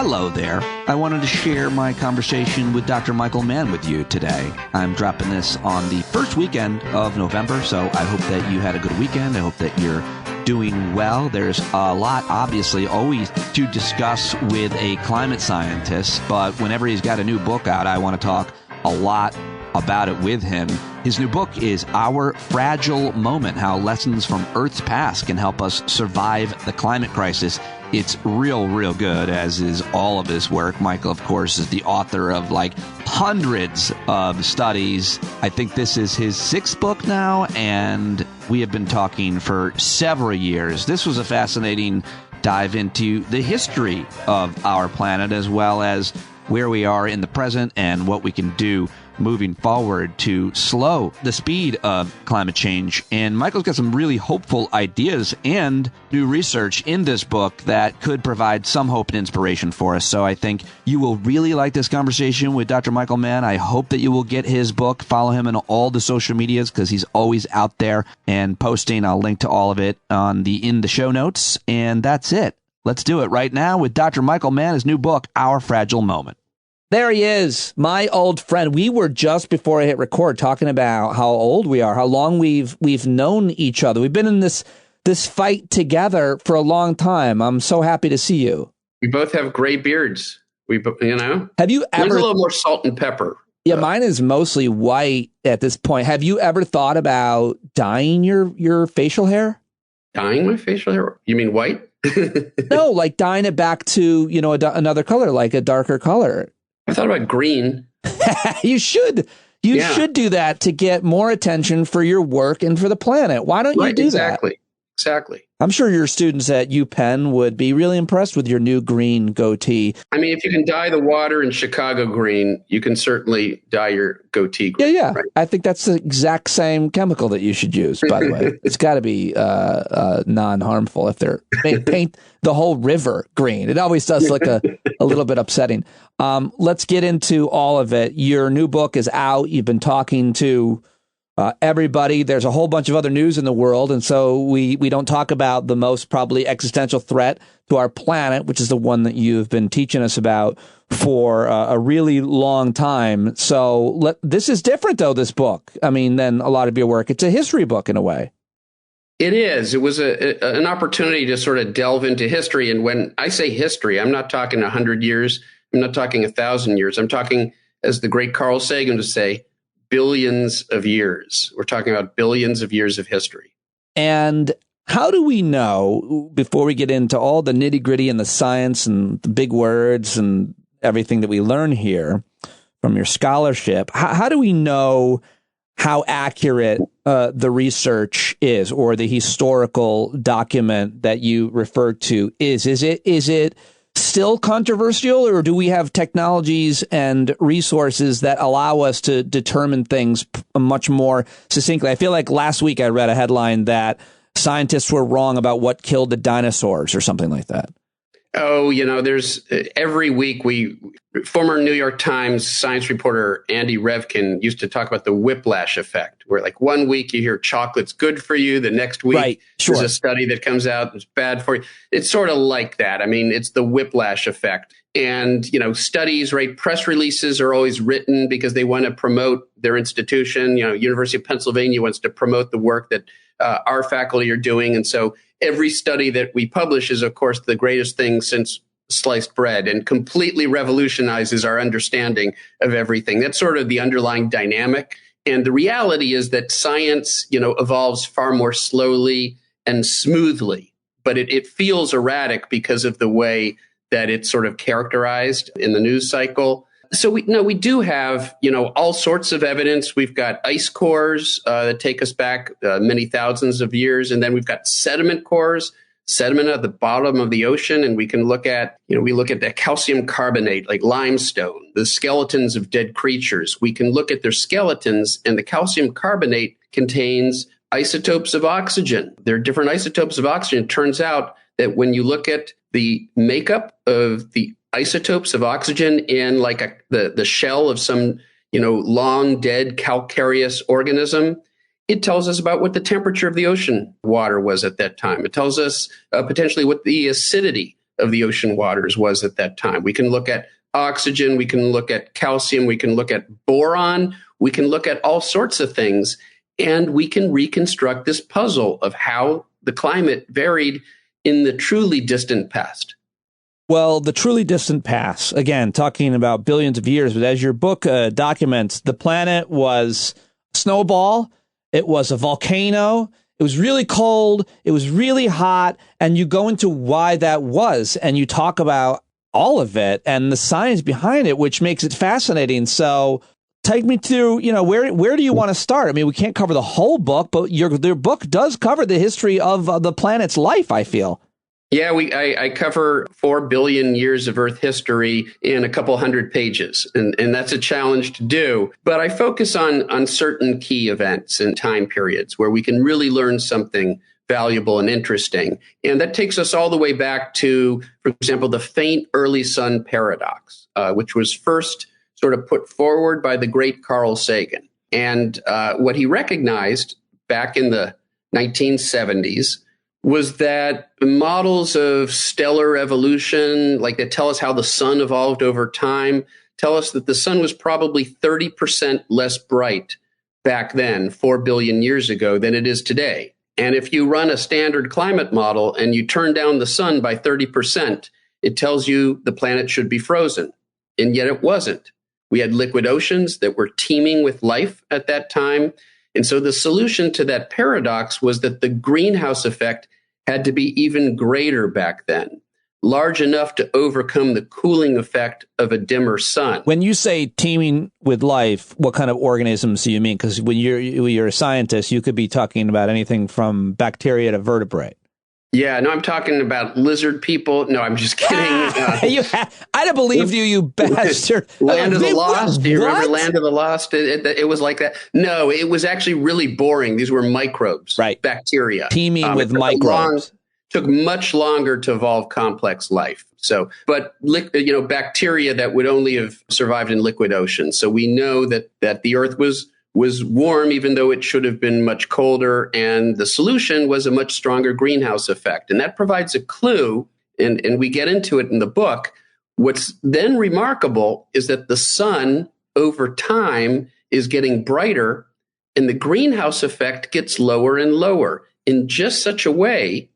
Hello there. I wanted to share my conversation with Dr. Michael Mann with you today. I'm dropping this on the first weekend of November, so I hope that you had a good weekend. I hope that you're doing well. There's a lot, obviously, always to discuss with a climate scientist, but whenever he's got a new book out, I want to talk a lot about it with him. His new book is Our Fragile Moment, How Lessons from Earth's Past Can Help Us Survive the Climate Crisis. It's real good, as is all of his work. Michael, of course, is the author of hundreds of studies. I think this is his sixth book now, and we have been talking for several years. This was a fascinating dive into the history of our planet, as well as where we are in the present and what we can do moving forward to slow the speed of climate change. And Michael's got some really hopeful ideas and new research in this book that could provide some hope and inspiration for us. So I think you will really like this conversation with Dr. Michael Mann. I hope that you will get his book. Follow him on all the social medias because he's always out there and posting. I'll link to all of it in the show notes. And that's it. Let's do it right now with Dr. Michael Mann, his new book, Our Fragile Moment. There he is, my old friend. We were just before I hit record talking about how old we are, how long we've known each other. We've been in this fight together for a long time. I'm so happy to see you. We both have gray beards. Have you ever? Mine's a little more salt and pepper. Yeah, mine is mostly white at this point. Have you ever thought about dyeing your facial hair? Dyeing my facial hair? You mean white? No, like dyeing it back to another color, like a darker color. I thought about green. You should. You should do that to get more attention for your work and for the planet. Why don't you do that? Exactly. I'm sure your students at UPenn would be really impressed with your new green goatee. I mean, if you can dye the water in Chicago green, you can certainly dye your goatee green. Yeah. Right? I think that's the exact same chemical that you should use, by the way. It's got to be non-harmful if they're paint the whole river green. It always does look a little bit upsetting. Let's get into all of it. Your new book is out. You've been talking to everybody. There's a whole bunch of other news in the world, and so we don't talk about the most probably existential threat to our planet, which is the one that you've been teaching us about for a really long time. So this is different, though, this book, than a lot of your work. It's a history book in a way. It is. It was an opportunity to sort of delve into history. And when I say history, I'm not talking 100 years. I'm not talking 1,000 years. I'm talking, as the great Carl Sagan would say, billions of years. We're talking about billions of years of history. And how do we know, before we get into all the nitty gritty and the science and the big words and everything that we learn here from your scholarship, how do we know how accurate the research is, or the historical document that you referred to is? Is it still controversial, or do we have technologies and resources that allow us to determine things much more succinctly? I feel like last week I read a headline that scientists were wrong about what killed the dinosaurs or something like that. Oh, there's every week former New York Times science reporter Andy Revkin used to talk about the whiplash effect, where one week you hear chocolate's good for you, the next week there's a study that comes out that's bad for you. It's sort of like that. It's the whiplash effect. And, studies, press releases are always written because they want to promote their institution. University of Pennsylvania wants to promote the work that our faculty are doing. And so every study that we publish is, of course, the greatest thing since sliced bread and completely revolutionizes our understanding of everything. That's sort of the underlying dynamic. And the reality is that science, evolves far more slowly and smoothly, but it feels erratic because of the way that it's sort of characterized in the news cycle. So we do have, all sorts of evidence. We've got ice cores that take us back many thousands of years. And then we've got sediment cores, sediment at the bottom of the ocean. And we can look at, we look at the calcium carbonate, like limestone, the skeletons of dead creatures. We can look at their skeletons, and the calcium carbonate contains isotopes of oxygen. There are different isotopes of oxygen. It turns out that when you look at the makeup of the isotopes of oxygen in the shell of some, long dead calcareous organism, it tells us about what the temperature of the ocean water was at that time. It tells us potentially what the acidity of the ocean waters was at that time. We can look at oxygen, we can look at calcium, we can look at boron, we can look at all sorts of things, and we can reconstruct this puzzle of how the climate varied in the truly distant past. Well, the truly distant past, again, talking about billions of years, but as your book documents, the planet was a snowball, it was a volcano, it was really cold, it was really hot, and you go into why that was, and you talk about all of it and the science behind it, which makes it fascinating. So take me through, where do you want to start? I mean, we can't cover the whole book, but your book does cover the history of the planet's life, I feel. Yeah, I cover 4 billion years of Earth history in a couple hundred pages, and that's a challenge to do. But I focus on certain key events and time periods where we can really learn something valuable and interesting. And that takes us all the way back to, for example, the faint early sun paradox, which was first sort of put forward by the great Carl Sagan. And what he recognized back in the 1970s was that models of stellar evolution, like that tell us how the sun evolved over time, tell us that the sun was probably 30% less bright back then, 4 billion years ago, than it is today. And if you run a standard climate model and you turn down the sun by 30%, it tells you the planet should be frozen. And yet it wasn't. We had liquid oceans that were teeming with life at that time. And so the solution to that paradox was that the greenhouse effect had to be even greater back then, large enough to overcome the cooling effect of a dimmer sun. When you say teeming with life, what kind of organisms do you mean? Because when you're a scientist, you could be talking about anything from bacteria to vertebrate. Yeah, no, I'm talking about lizard people. No, I'm just kidding. I'd have believed you bastard. Land of the Lost. Do you remember Land of the Lost? It was like that. No, it was actually really boring. These were microbes, right? Bacteria. Teeming with microbes. Took much longer to evolve complex life. So, but bacteria that would only have survived in liquid oceans. So we know that the Earth was warm, even though it should have been much colder. And the solution was a much stronger greenhouse effect. And that provides a clue, and we get into it in the book. What's then remarkable is that the sun over time is getting brighter, and the greenhouse effect gets lower and lower in just such a way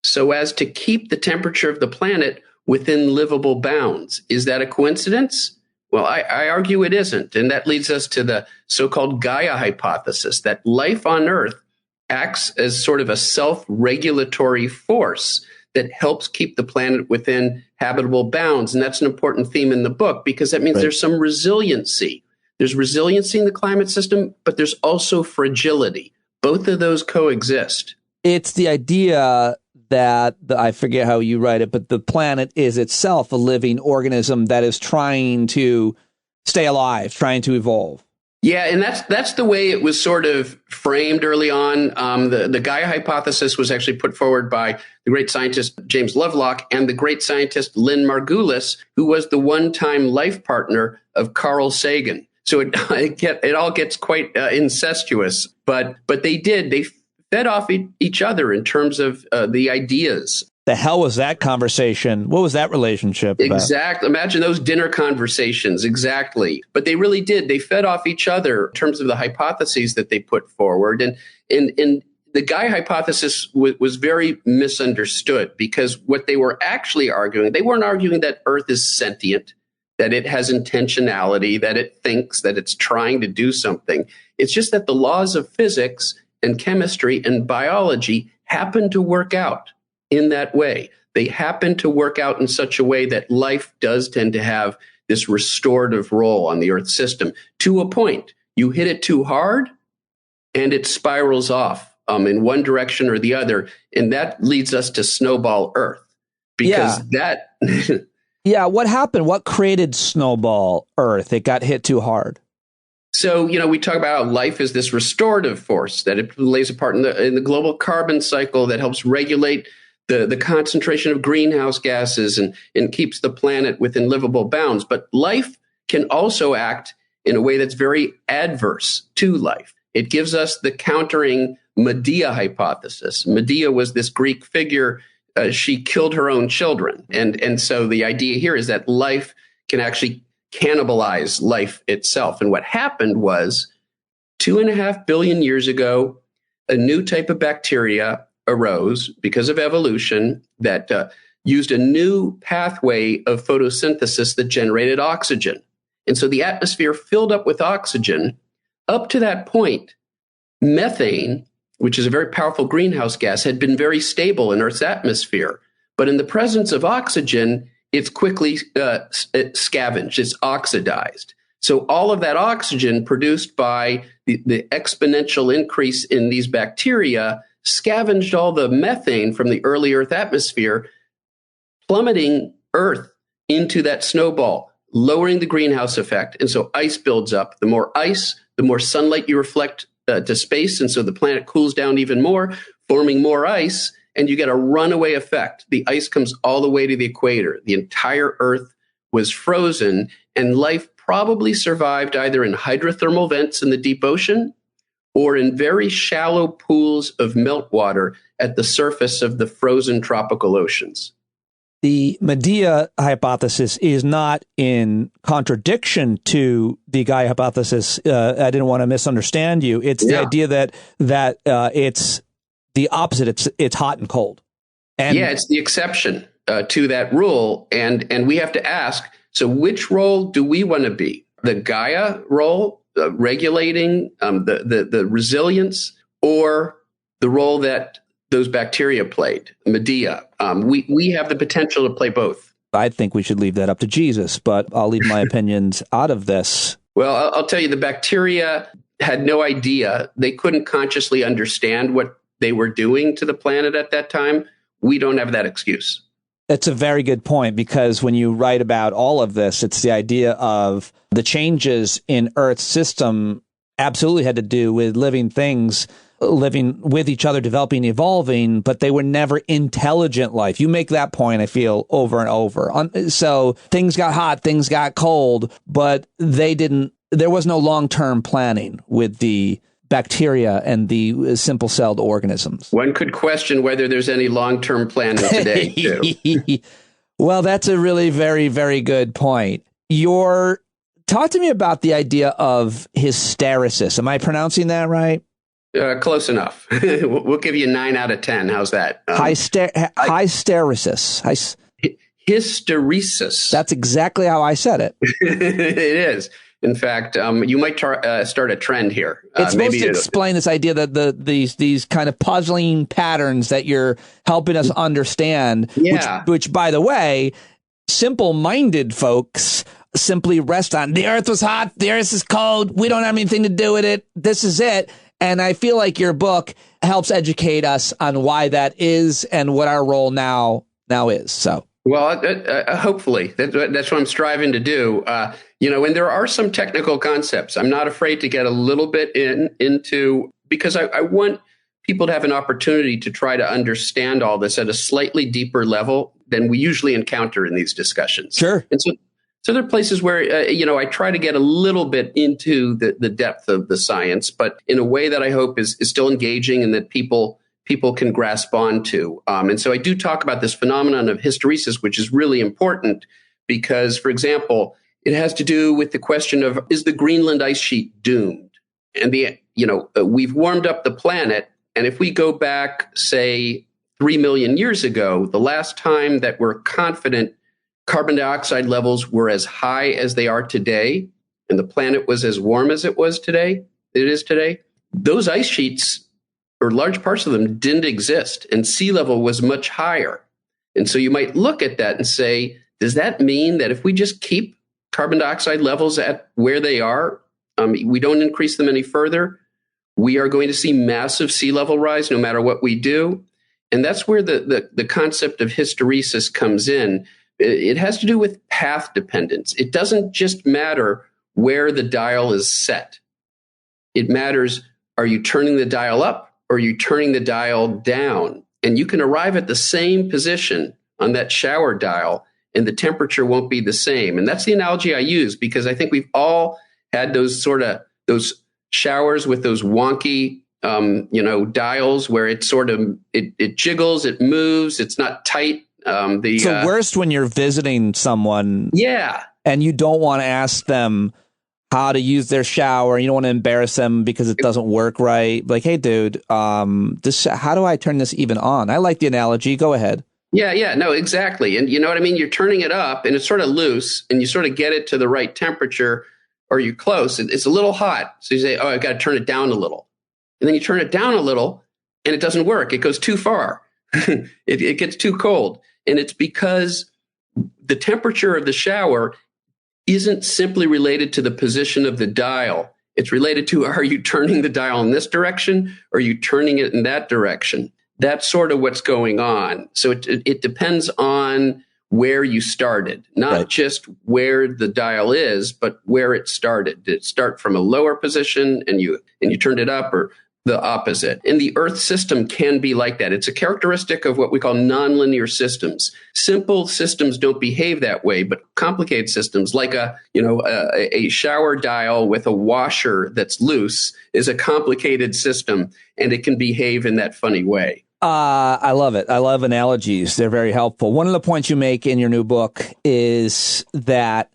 so as to keep the temperature of the planet within livable bounds. Is that a coincidence? Well, I argue it isn't. And that leads us to the so-called Gaia hypothesis, that life on Earth acts as sort of a self-regulatory force that helps keep the planet within habitable bounds. And that's an important theme in the book, because that means there's some resiliency. There's resiliency in the climate system, but there's also fragility. Both of those coexist. It's the idea that, I forget how you write it, but the planet is itself a living organism that is trying to stay alive, trying to evolve. Yeah, and that's the way it was sort of framed early on. The Gaia hypothesis was actually put forward by the great scientist James Lovelock and the great scientist Lynn Margulis, who was the one-time life partner of Carl Sagan. So it all gets quite incestuous, but they fed off each other in terms of the ideas. The hell was that conversation? What was that relationship about? Exactly. Imagine those dinner conversations. Exactly. But they really did. They fed off each other in terms of the hypotheses that they put forward. And the Gaia hypothesis was very misunderstood, because what they were actually arguing, they weren't arguing that Earth is sentient, that it has intentionality, that it thinks, that it's trying to do something. It's just that the laws of physics and chemistry and biology happen to work out in that way. They happen to work out in such a way that life does tend to have this restorative role on the Earth system to a point. You hit it too hard and it spirals off in one direction or the other. And that leads us to Snowball Earth, because Yeah, what happened? What created Snowball Earth? It got hit too hard. So, we talk about how life is this restorative force, that it plays a part in the global carbon cycle that helps regulate the concentration of greenhouse gases and keeps the planet within livable bounds. But life can also act in a way that's very adverse to life. It gives us the countering Medea hypothesis. Medea was this Greek figure she killed her own children. And so the idea here is that life can actually cannibalize life itself. And what happened was 2.5 billion years ago, a new type of bacteria arose because of evolution that used a new pathway of photosynthesis that generated oxygen. And so the atmosphere filled up with oxygen. Up to that point, methane, which is a very powerful greenhouse gas, had been very stable in Earth's atmosphere. But in the presence of oxygen, it's quickly scavenged, it's oxidized. So all of that oxygen produced by the exponential increase in these bacteria scavenged all the methane from the early Earth atmosphere, plummeting Earth into that snowball, lowering the greenhouse effect. And so ice builds up. The more ice, the more sunlight you reflect to space. And so the planet cools down even more, forming more ice, and you get a runaway effect. The ice comes all the way to the equator. The entire Earth was frozen, and life probably survived either in hydrothermal vents in the deep ocean or in very shallow pools of meltwater at the surface of the frozen tropical oceans. The Medea hypothesis is not in contradiction to the Gaia hypothesis. I didn't want to misunderstand you. It's the idea that it's the opposite. It's hot and cold. And it's the exception to that rule. And we have to ask, so which role do we want to be? The Gaia role, regulating the resilience, or the role that those bacteria played, Medea? We have the potential to play both. I think we should leave that up to Jesus, but I'll leave my opinions out of this. Well, I'll tell you, the bacteria had no idea. They couldn't consciously understand what they were doing to the planet at that time. We don't have that excuse. That's a very good point, because when you write about all of this, it's the idea of the changes in Earth's system absolutely had to do with living things living with each other, developing, evolving, but they were never intelligent life. You make that point, I feel, over and over. So things got hot, things got cold, but there was no long-term planning with the bacteria and the simple-celled organisms. One could question whether there's any long-term planning today, too. Well, that's a really very, very good point. Talk to me about the idea of hysteresis. Am I pronouncing that right? Close enough. We'll give you 9 out of 10. How's that? Hysteresis. Hysteresis. That's exactly how I said it. It is. In fact, you might start a trend here. It's supposed to explain this idea that these kind of puzzling patterns that you're helping us understand, which, by the way, simple-minded folks simply rest on. The Earth was hot. The Earth is cold. We don't have anything to do with it. This is it. And I feel like your book helps educate us on why that is and what our role now is. So, well, hopefully that's what I'm striving to do. And there are some technical concepts I'm not afraid to get a little bit into, because I want people to have an opportunity to try to understand all this at a slightly deeper level than we usually encounter in these discussions. Sure. And so there are places where, I try to get a little bit into the depth of the science, but in a way that I hope is still engaging and that people can grasp onto. And so I do talk about this phenomenon of hysteresis, which is really important because, for example, it has to do with the question of, is the Greenland ice sheet doomed? And we've warmed up the planet. And if we go back, say, 3 million years ago, the last time that we're confident carbon dioxide levels were as high as they are today, and the planet was as warm as it is today, those ice sheets, or large parts of them, didn't exist, and sea level was much higher. And so you might look at that and say, does that mean that if we just keep carbon dioxide levels at where they are, we don't increase them any further, we are going to see massive sea level rise no matter what we do? And that's where the concept of hysteresis comes in. It has to do with path dependence. It doesn't just matter where the dial is set. It matters, are you turning the dial up or are you turning the dial down? And you can arrive at the same position on that shower dial and the temperature won't be the same. And that's the analogy I use because I think we've all had those showers with those wonky dials where it sort of, it jiggles, it moves, it's not tight. It's the worst when you're visiting someone. Yeah. And you don't want to ask them how to use their shower. You don't want to embarrass them because it doesn't work right. Like, hey, dude, how do I turn this even on? I like the analogy. Go ahead. Yeah, no, exactly. And you know what I mean? You're turning it up and it's sort of loose and you sort of get it to the right temperature or you're close. It's a little hot. So you say, oh, I've got to turn it down a little. And then you turn it down a little and it doesn't work. It goes too far. It gets too cold. And it's because the temperature of the shower isn't simply related to the position of the dial. It's related to, are you turning the dial in this direction or are you turning it in that direction? That's sort of what's going on. So it depends on where you started, not just where the dial is, but where it started. Did it start from a lower position and you turned it up, or the opposite? And the Earth system can be like that. It's a characteristic of what we call nonlinear systems. Simple systems don't behave that way, but complicated systems like a shower dial with a washer that's loose is a complicated system, and it can behave in that funny way. I love it. I love analogies. They're very helpful. One of the points you make in your new book is that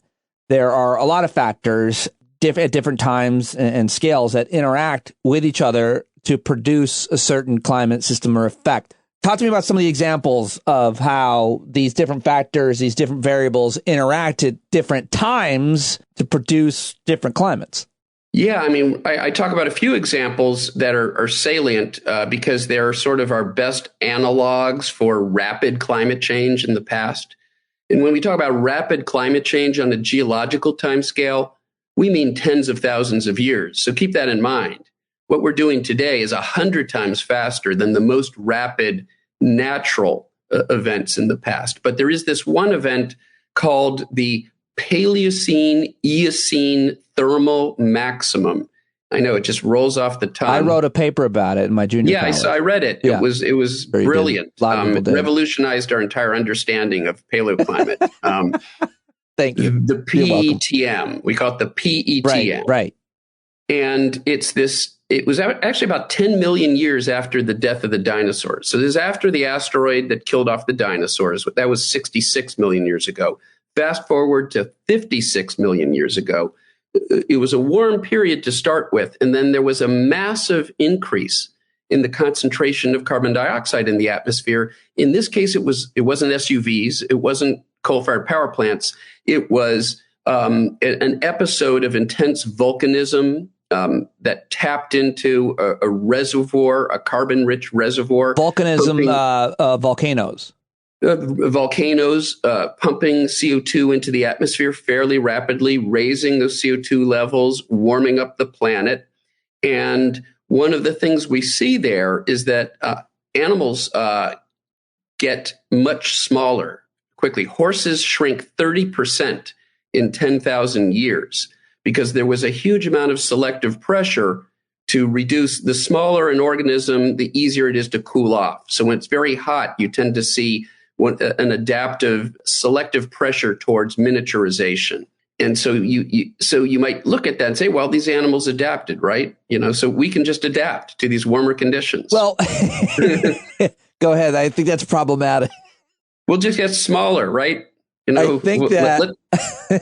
there are a lot of factors at different times and scales that interact with each other to produce a certain climate system or effect. Talk to me about some of the examples of how these different factors, these different variables interact at different times to produce different climates. Yeah, I mean, I talk about a few examples that are salient because they're sort of our best analogs for rapid climate change in the past. And when we talk about rapid climate change on a geological timescale, we mean tens of thousands of years. So keep that in mind. What we're doing today is 100 times faster than the most rapid natural events in the past. But there is this one event called the Paleocene-Eocene thermal maximum. I know it just rolls off the tongue. I wrote a paper about it in my junior college. I read it. Yeah. It was brilliant. It revolutionized our entire understanding of paleoclimate. Thank you. The PETM. We call it the PETM. Right. And it was actually about 10 million years after the death of the dinosaurs. So this is after the asteroid that killed off the dinosaurs. That was 66 million years ago. Fast forward to 56 million years ago. It was a warm period to start with, and then there was a massive increase in the concentration of carbon dioxide in the atmosphere. In this case, it wasn't SUVs, it wasn't coal-fired power plants. It was an episode of intense volcanism that tapped into a reservoir, a carbon-rich reservoir. Volcanism, volcanoes. Volcanoes pumping CO2 into the atmosphere fairly rapidly, raising the CO2 levels, warming up the planet. And one of the things we see there is that animals get much smaller quickly. Horses shrink 30% in 10,000 years because there was a huge amount of selective pressure to reduce. The smaller an organism, the easier it is to cool off. So when it's very hot, you tend to see an adaptive selective pressure towards miniaturization. And so you might look at that and say, well, these animals adapted, right? So we can just adapt to these warmer conditions. Well, go ahead. I think that's problematic. We'll just get smaller, right? I think that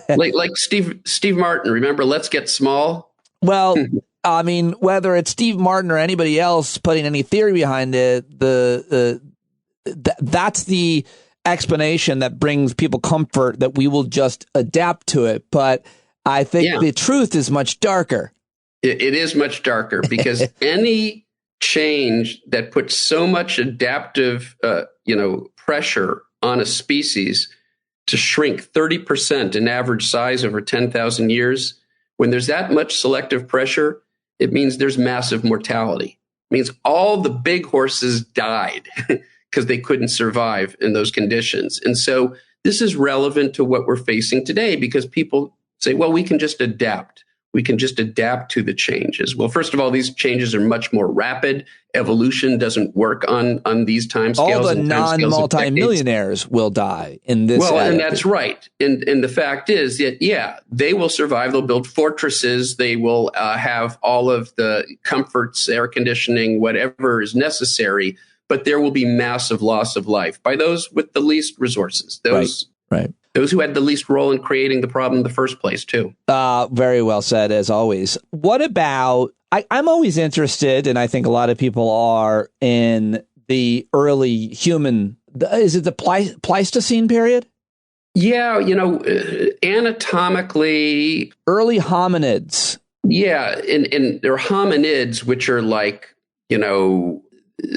like Steve Martin, remember, let's get small. Well, I mean, whether it's Steve Martin or anybody else putting any theory behind it, that's the explanation that brings people comfort that we will just adapt to it. But I think the truth is much darker. It is much darker because any change that puts so much adaptive, pressure on a species to shrink 30% in average size over 10,000 years, when there's that much selective pressure, it means there's massive mortality. It means all the big horses died because they couldn't survive in those conditions. And so this is relevant to what we're facing today because people say, well, we can just adapt. We can just adapt to the changes. Well, first of all, these changes are much more rapid. evolution doesn't work on these timescales. All the non-multimillionaires will die in this. Well, and that's right. And the fact is that, yeah, they will survive. They'll build fortresses. They will have all of the comforts, air conditioning, whatever is necessary. But there will be massive loss of life by those with the least resources. Those who had the least role in creating the problem in the first place, too. Very well said, as always. What about, I'm always interested, and I think a lot of people are, in the early human, is it the Pleistocene period? Yeah, anatomically. Early hominids. Yeah, and they're hominids, which are like,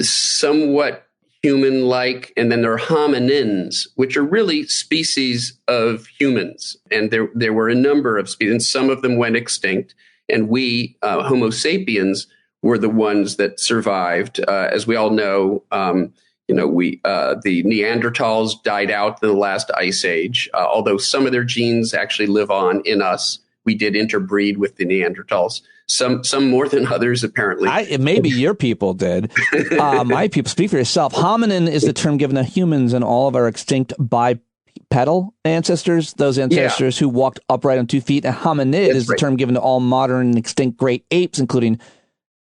somewhat human-like, and then there are hominins, which are really species of humans. And there were a number of species, and some of them went extinct. And we, Homo sapiens, were the ones that survived. As we all know, the Neanderthals died out in the last ice age, although some of their genes actually live on in us. We did interbreed with the Neanderthals. Some more than others, apparently. Maybe your people did. My people, speak for yourself. Hominin is the term given to humans and all of our extinct bipedal ancestors, those ancestors who walked upright on 2 feet. And hominid is the term given to all modern and extinct great apes, including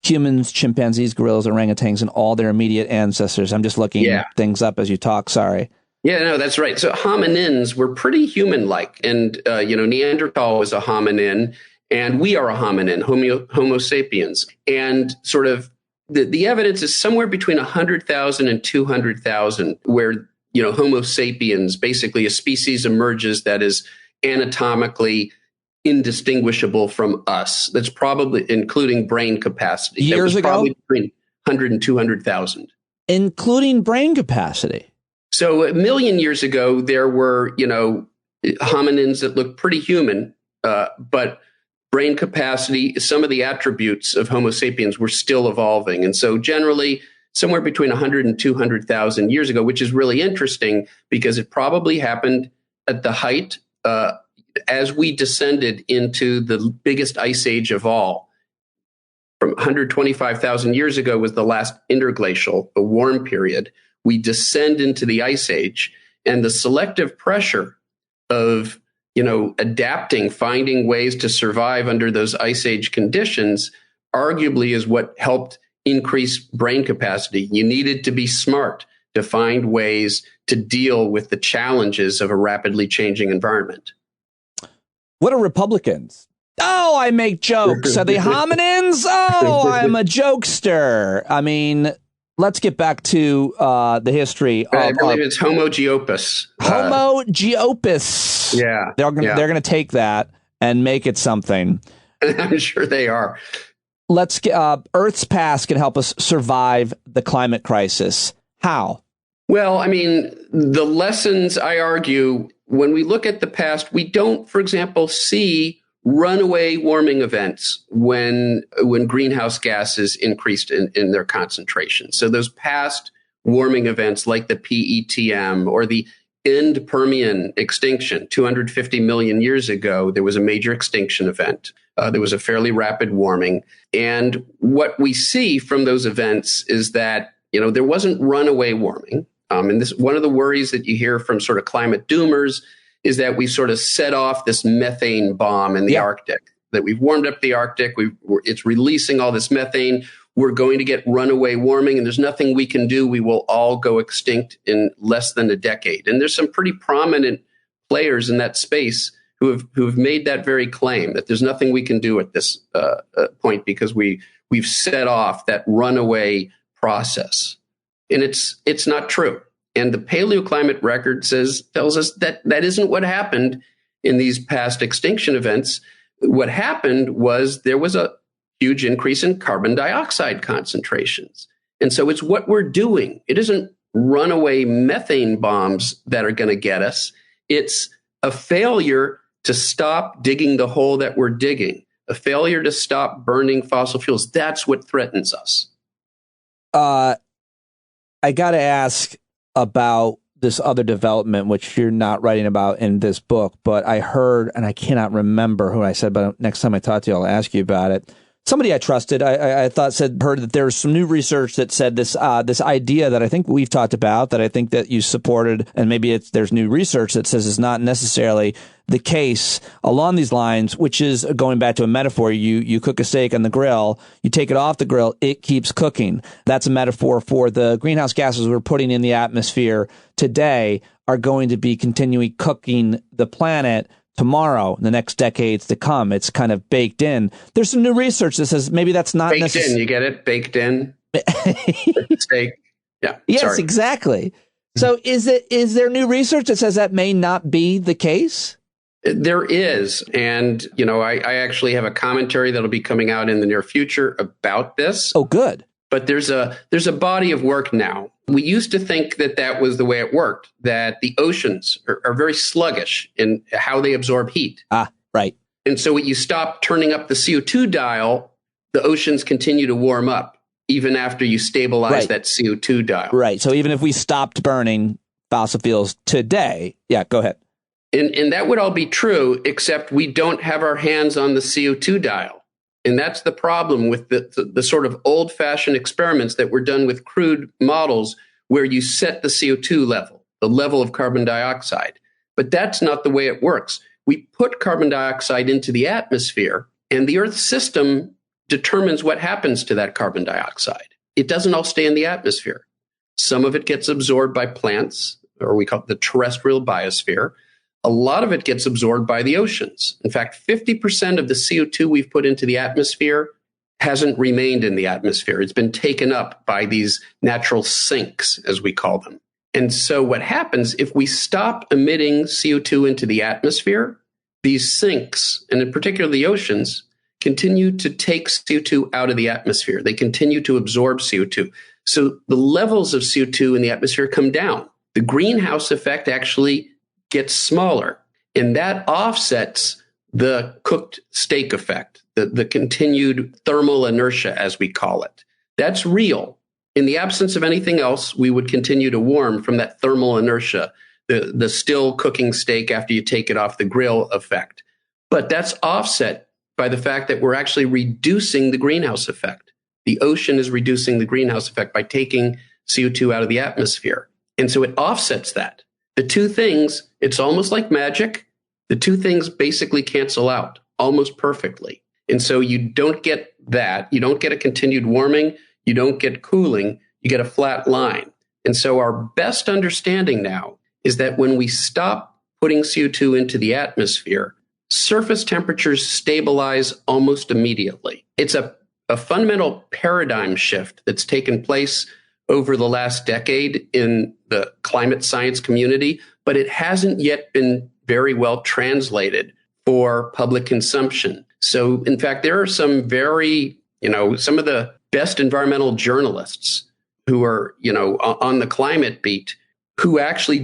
humans, chimpanzees, gorillas, orangutans, and all their immediate ancestors. I'm just looking things up as you talk. Sorry. Yeah, no, that's right. So hominins were pretty human-like. And, Neanderthal was a hominin. And we are a hominin, Homo sapiens. And sort of the evidence is somewhere between 100,000 and 200,000, where, Homo sapiens, basically a species emerges that is anatomically indistinguishable from us. That's probably including brain capacity. Years ago? Probably between 100 and 200,000. Including brain capacity. So 1 million years ago, there were, hominins that looked pretty human, but brain capacity, some of the attributes of Homo sapiens were still evolving. And so generally, somewhere between 100 and 200,000 years ago, which is really interesting because it probably happened at the height as we descended into the biggest ice age of all. From 125,000 years ago was the last interglacial, the warm period. We descend into the ice age, and the selective pressure of adapting, finding ways to survive under those ice age conditions, arguably is what helped increase brain capacity. You needed to be smart to find ways to deal with the challenges of a rapidly changing environment. What are Republicans? Oh, I make jokes. Are they hominins? Oh, I'm a jokester. I mean, let's get back to the history. I believe it's Homo geopus. Homo geopus. Yeah. They're going to take that and make it something. I'm sure they are. Let's get Earth's past can help us survive the climate crisis. How? Well, I mean, the lessons, I argue, when we look at the past, we don't, for example, see runaway warming events when greenhouse gases increased in their concentration. So those past warming events like the PETM or the end Permian extinction 250 million years ago, there was a major extinction event. There was a fairly rapid warming. And what we see from those events is that, there wasn't runaway warming. And this one of the worries that you hear from sort of climate doomers is that we sort of set off this methane bomb in the Arctic, that we've warmed up the Arctic. It's releasing all this methane. We're going to get runaway warming, and there's nothing we can do. We will all go extinct in less than a decade. And there's some pretty prominent players in that space who have made that very claim, that there's nothing we can do at this point because we've set off that runaway process. And it's not true. And the paleoclimate record tells us that isn't what happened in these past extinction events. What happened was there was a huge increase in carbon dioxide concentrations. And so it's what we're doing. It isn't runaway methane bombs that are going to get us. It's a failure to stop digging the hole that we're digging, a failure to stop burning fossil fuels. That's what threatens us. I got to ask about this other development, which you're not writing about in this book, but I heard, and I cannot remember who I said, but next time I talk to you, I'll ask you about it. somebody I trusted, I thought heard that there was some new research that said this idea that I think we've talked about, that I think that you supported, and maybe there's new research that says is not necessarily the case along these lines, which is going back to a metaphor. You cook a steak on the grill, you take it off the grill, it keeps cooking. That's a metaphor for the greenhouse gases we're putting in the atmosphere today are going to be continuing cooking the planet tomorrow, the next decades to come. It's kind of baked in. There's some new research that says maybe that's not baked in. You get it? Baked in. Steak. Yeah. Yes, sorry. Exactly. So is there new research that says that may not be the case? There is. And, I actually have a commentary that'll be coming out in the near future about this. Oh, good. But there's a body of work now. We used to think that was the way it worked, that the oceans are very sluggish in how they absorb heat. Ah, right. And so when you stop turning up the CO2 dial, the oceans continue to warm up even after you stabilize that CO2 dial. Right. So even if we stopped burning fossil fuels today, go ahead. And that would all be true, except we don't have our hands on the CO2 dial. And that's the problem with the sort of old-fashioned experiments that were done with crude models where you set the CO2 level, the level of carbon dioxide. But that's not the way it works. We put carbon dioxide into the atmosphere, and the Earth system determines what happens to that carbon dioxide. It doesn't all stay in the atmosphere. Some of it gets absorbed by plants, or we call it the terrestrial biosphere. A lot of it gets absorbed by the oceans. In fact, 50% of the CO2 we've put into the atmosphere hasn't remained in the atmosphere. It's been taken up by these natural sinks, as we call them. And so what happens if we stop emitting CO2 into the atmosphere, these sinks, and in particular the oceans, continue to take CO2 out of the atmosphere. They continue to absorb CO2. So the levels of CO2 in the atmosphere come down. The greenhouse effect actually gets smaller, and that offsets the cooked steak effect, the continued thermal inertia, as we call it. That's real. In the absence of anything else, we would continue to warm from that thermal inertia, the still cooking steak after you take it off the grill effect. But that's offset by the fact that we're actually reducing the greenhouse effect. The ocean is reducing the greenhouse effect by taking CO2 out of the atmosphere. And so it offsets that. The two things, it's almost like magic. The two things basically cancel out almost perfectly. And so you don't get that. You don't get a continued warming. You don't get cooling. You get a flat line. And so our best understanding now is that when we stop putting CO2 into the atmosphere, surface temperatures stabilize almost immediately. It's a fundamental paradigm shift that's taken place over the last decade in the climate science community, but it hasn't yet been very well translated for public consumption. So, in fact, there are some some of the best environmental journalists who are, on the climate beat, who actually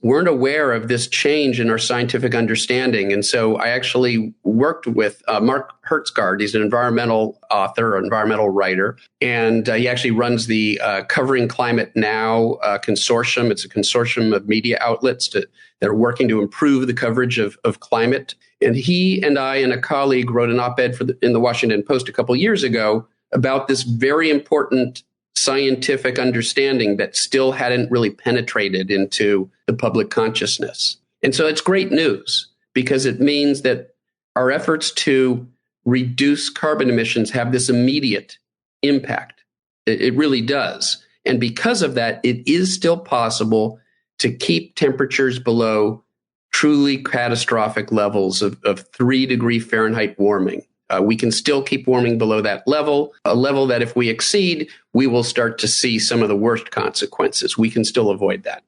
weren't aware of this change in our scientific understanding. And so I actually worked with Mark Hertzgaard. He's an environmental author, or environmental writer, and he actually runs the Covering Climate Now consortium. It's a consortium of media outlets that are working to improve the coverage of climate. And he and I and a colleague wrote an op-ed in the Washington Post a couple years ago about this very important scientific understanding that still hadn't really penetrated into the public consciousness. And so it's great news because it means that our efforts to reduce carbon emissions have this immediate impact. It really does. And because of that, it is still possible to keep temperatures below truly catastrophic levels of 3 degree Fahrenheit warming. We can still keep warming below that level, a level that if we exceed, we will start to see some of the worst consequences. We can still avoid that.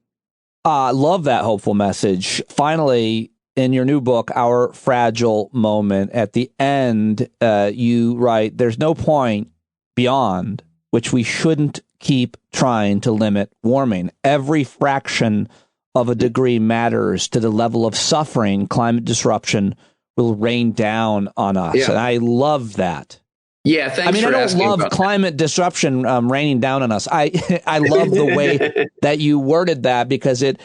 I love that hopeful message. Finally, in your new book, Our Fragile Moment, at the end, you write, there's no point beyond which we shouldn't keep trying to limit warming. Every fraction of a degree matters to the level of suffering climate disruption will rain down on us. Yeah. And I love that. Yeah, thanks for asking. I don't love climate disruption raining down on us. I love the way that you worded that because it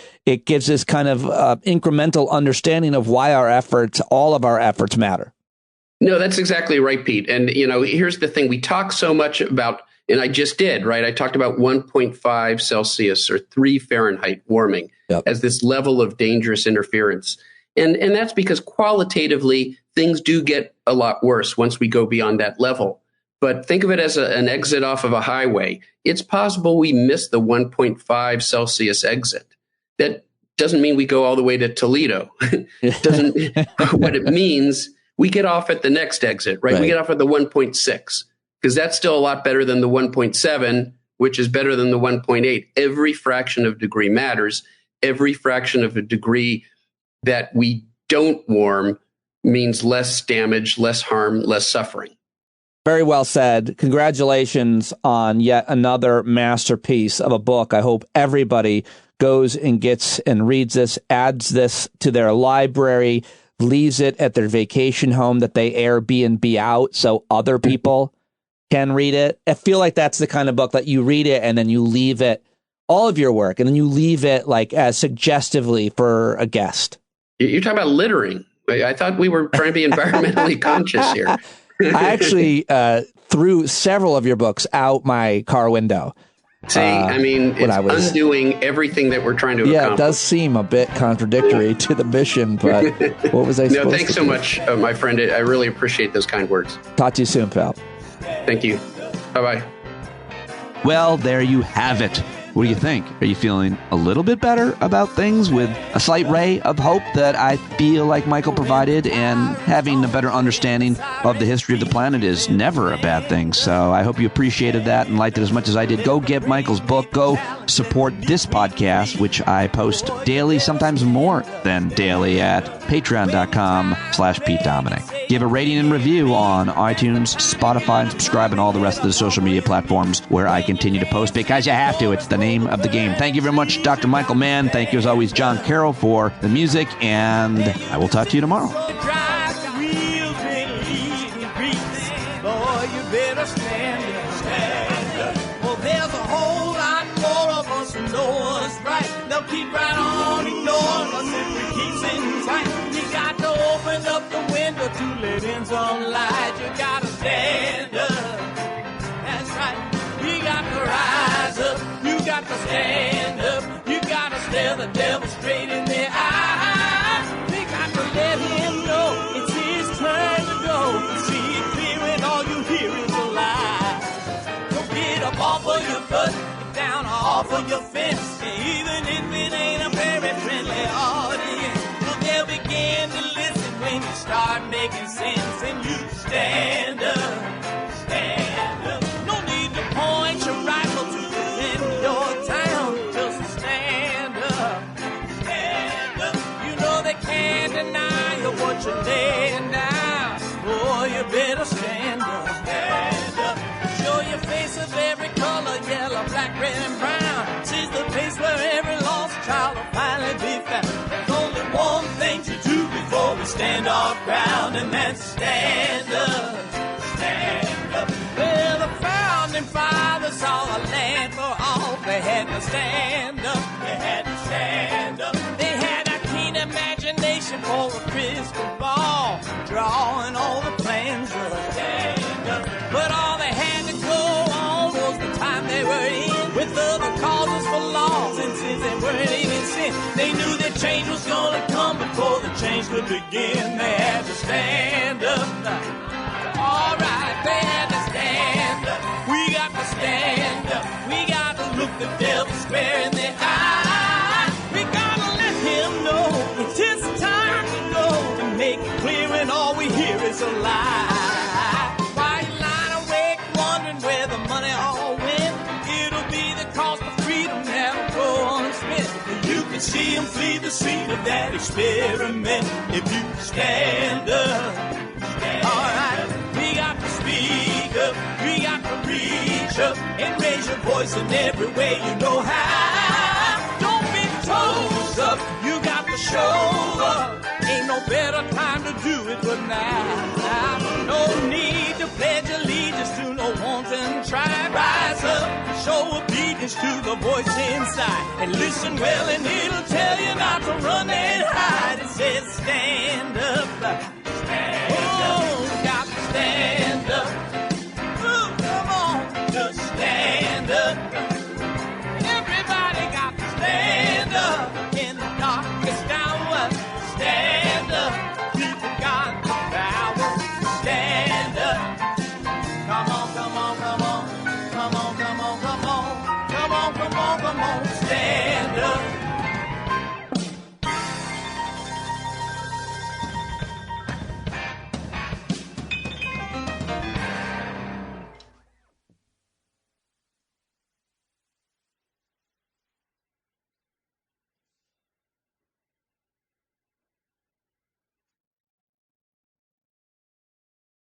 gives this kind of incremental understanding of why all of our efforts matter. No, that's exactly right, Pete. And, here's the thing. We talk so much about, and I just did, right? I talked about 1.5 Celsius or 3 Fahrenheit warming as this level of dangerous interference. And that's because qualitatively, things do get a lot worse once we go beyond that level. But think of it as an exit off of a highway. It's possible we miss the 1.5 Celsius exit. That doesn't mean we go all the way to Toledo. What it means, we get off at the next exit, right? We get off at the 1.6, because that's still a lot better than the 1.7, which is better than the 1.8. Every fraction of degree matters. Every fraction of a degree that we don't warm means less damage, less harm, less suffering. Very well said. Congratulations on yet another masterpiece of a book. I hope everybody goes and gets and reads this, adds this to their library, leaves it at their vacation home that they Airbnb out so other people can read it. I feel like that's the kind of book that you read it and then you leave it, all of your work, and then you leave it like as suggestively for a guest. You're talking about littering. I thought we were trying to be environmentally conscious here. I actually threw several of your books out my car window. See, it's undoing everything that we're trying to accomplish. Yeah, it does seem a bit contradictory to the mission, but what was I supposed to do? No, thanks so much, my friend. I really appreciate those kind words. Talk to you soon, pal. Thank you. Bye-bye. Well, there you have it. What do you think? Are you feeling a little bit better about things with a slight ray of hope that I feel like Michael provided, and having a better understanding of the history of the planet is never a bad thing. So I hope you appreciated that and liked it as much as I did. Go get Michael's book. Go support this podcast, which I post daily, sometimes more than daily, at patreon.com/Pete Dominic. Give a rating and review on iTunes, Spotify, and subscribe on all the rest of the social media platforms where I continue to post, because you have to. It's the name of the game. Thank you very much, Dr. Michael Mann. Thank you, as always, John Carroll, for the music, and I will talk to you tomorrow. Keep right on ignoring us if we keep sitting tight. You got to open up the window to let in some light. You got to stand up. That's right. You got to rise up. You got to stand up. You got to stare the devil straight in the eye. We got to let him know it's his turn to go. See it clear and all you hear is a lie. Don't get up off of your butt, get down off of your fence. Even if it ain't a very friendly audience, well, they'll begin to listen when you start making sense. And you stand up, stand up. No need to point your rifle to defend your town. Just stand up, stand up. You know they can't deny you what you're laying down. Boy, you better stand up, stand up. Show your face of every color, yellow, black, red, and brown. She's the place where every lost child will finally be found. There's only one thing to do before we stand our ground, and that's stand up, stand up. Well, the founding fathers saw a land for all. They had to stand up, they had to stand up. They had a keen imagination for a crystal ball, drawing all the plans of stand up. But all they had to go on was the time they were in, with other causes for laws, and since they weren't even sin, they knew that change was gonna come before the change could begin. They had to stand up. Alright, they had to stand up. We got to stand up. We got to look the devil square in the eye. We gotta let him know it's his time to go, and make it clear when all we hear is a lie. Why you lying awake wondering where the money all went? It'll be the cost of freedom that'll go unspent. You can see him flee the scene of that experiment if you stand up. Alright, we got to speak up, we got to reach up, and raise your voice in every way you know how. Don't be toes up, you got to show up. Ain't no better time to do it but now. No need to pledge allegiance to no wanton tribe. Rise up, show obedience to the voice inside, and listen well and it'll tell you not to run and hide.